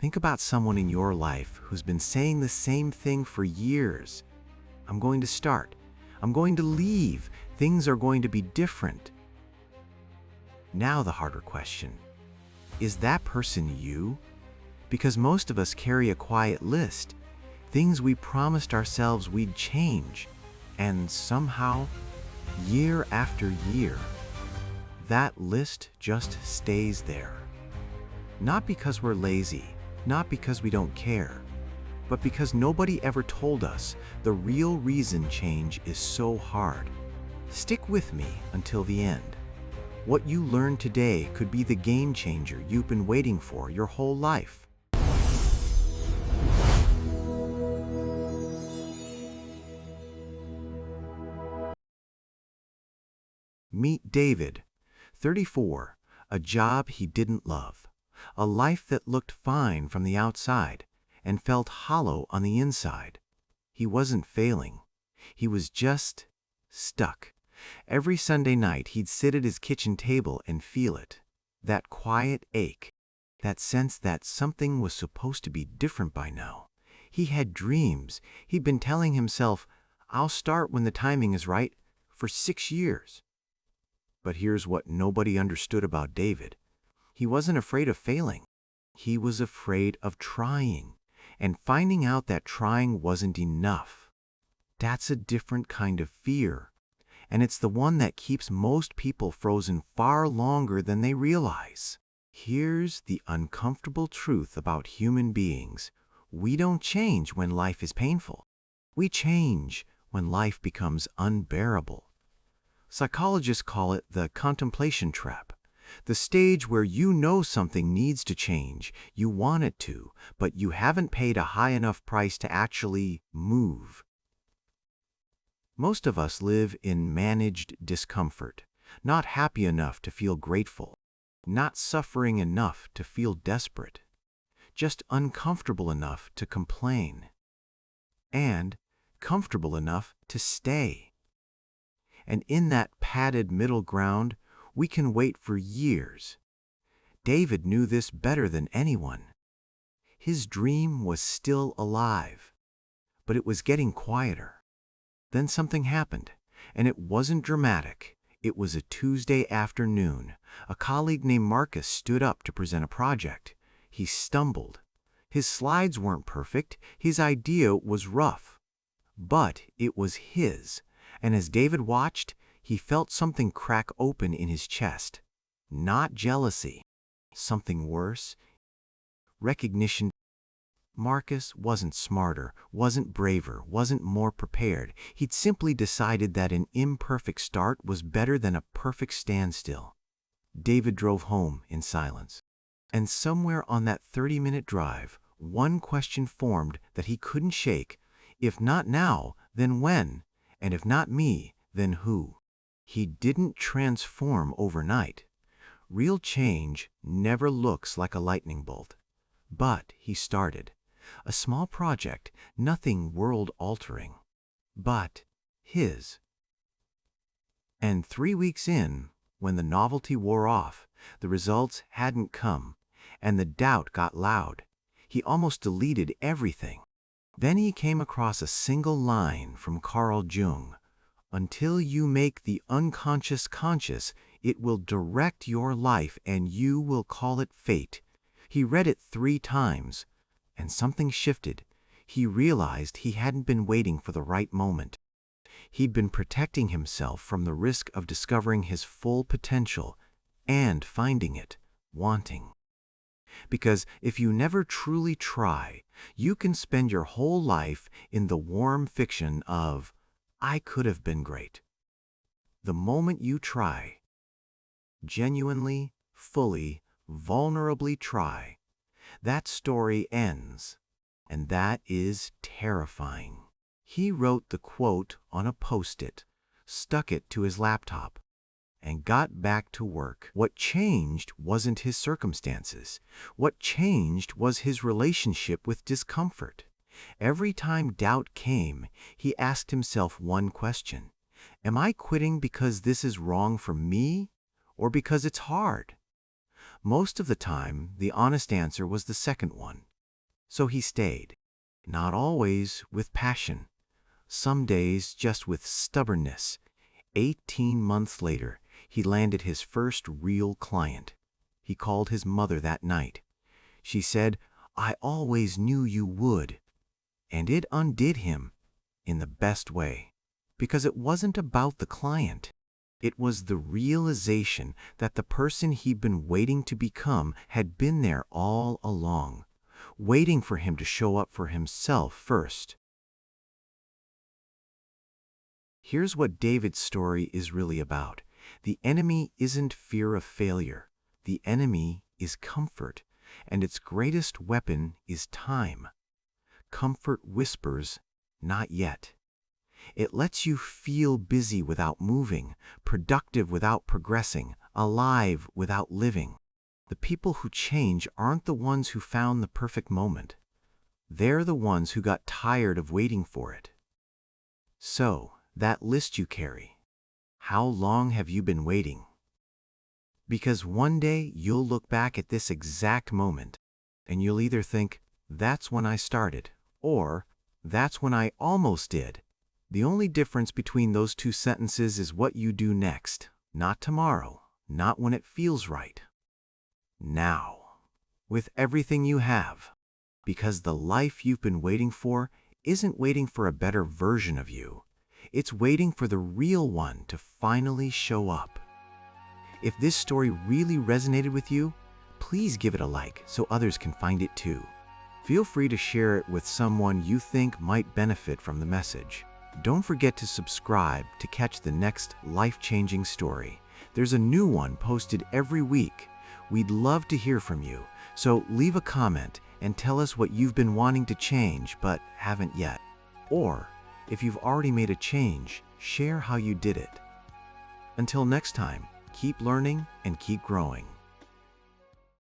Think about someone in your life who's been saying the same thing for years. I'm going to start. I'm going to leave. Things are going to be different. Now the harder question. Is that person you? Because most of us carry a quiet list. Things we promised ourselves we'd change. And somehow, year after year, that list just stays there. Not because we're lazy, not because we don't care, but because nobody ever told us the real reason change is so hard. Stick with me until the end. What you learn today could be the game changer you've been waiting for your whole life. Meet David, 34, a job he didn't love, a life that looked fine from the outside and felt hollow on the inside. He wasn't failing. He was just stuck. Every Sunday night he'd sit at his kitchen table and feel it. That quiet ache, that sense that something was supposed to be different by now. He had dreams. He'd been telling himself, "I'll start when the timing is right," for 6 years. But here's what nobody understood about David. He wasn't afraid of failing. He was afraid of trying and finding out that trying wasn't enough. That's a different kind of fear, and it's the one that keeps most people frozen far longer than they realize. Here's the uncomfortable truth about human beings. We don't change when life is painful. We change when life becomes unbearable. Psychologists call it the contemplation trap, the stage where you know something needs to change, you want it to, but you haven't paid a high enough price to actually move. Most of us live in managed discomfort, not happy enough to feel grateful, not suffering enough to feel desperate, just uncomfortable enough to complain, and comfortable enough to stay. And in that padded middle ground, we can wait for years. David knew this better than anyone. His dream was still alive, but it was getting quieter. Then something happened, and it wasn't dramatic. It was a Tuesday afternoon. A colleague named Marcus stood up to present a project. He stumbled. His slides weren't perfect. His idea was rough. But it was his. And as David watched, he felt something crack open in his chest. Not jealousy. Something worse. Recognition. Marcus wasn't smarter, wasn't braver, wasn't more prepared. He'd simply decided that an imperfect start was better than a perfect standstill. David drove home in silence. And somewhere on that 30-minute drive, one question formed that he couldn't shake. If not now, then when? And if not me, then who? He didn't transform overnight. Real change never looks like a lightning bolt. But he started. A small project, nothing world-altering. But his. And 3 weeks in, when the novelty wore off, the results hadn't come, and the doubt got loud. He almost deleted everything. Then he came across a single line from Carl Jung. Until you make the unconscious conscious, it will direct your life and you will call it fate. He read it 3 times, and something shifted. He realized he hadn't been waiting for the right moment. He'd been protecting himself from the risk of discovering his full potential and finding it wanting. Because if you never truly try, you can spend your whole life in the warm fiction of, "I could have been great." The moment you try, genuinely, fully, vulnerably try, that story ends. And that is terrifying. He wrote the quote on a post-it, stuck it to his laptop, and got back to work. What changed wasn't his circumstances. What changed was his relationship with discomfort. Every time doubt came, he asked himself one question. Am I quitting because this is wrong for me, or because it's hard? Most of the time, the honest answer was the second one. So he stayed, not always with passion, some days just with stubbornness. 18 months later, he landed his first real client. He called his mother that night. She said, "I always knew you would." And it undid him in the best way. Because it wasn't about the client. It was the realization that the person he'd been waiting to become had been there all along, waiting for him to show up for himself first. Here's what David's story is really about. The enemy isn't fear of failure. The enemy is comfort, and its greatest weapon is time. Comfort whispers, "Not yet." It lets you feel busy without moving, productive without progressing, alive without living. The people who change aren't the ones who found the perfect moment. They're the ones who got tired of waiting for it. So, that list you carry, how long have you been waiting? Because one day you'll look back at this exact moment, and you'll either think, "That's when I started," or "That's when I almost did." The only difference between those two sentences is what you do next. Not tomorrow, not when it feels right. Now, with everything you have. Because the life you've been waiting for isn't waiting for a better version of you. It's waiting for the real one to finally show up. If this story really resonated with you, please give it a like so others can find it too. Feel free to share it with someone you think might benefit from the message. Don't forget to subscribe to catch the next life-changing story. There's a new one posted every week. We'd love to hear from you, so leave a comment and tell us what you've been wanting to change but haven't yet. Or, if you've already made a change, share how you did it. Until next time, keep learning and keep growing.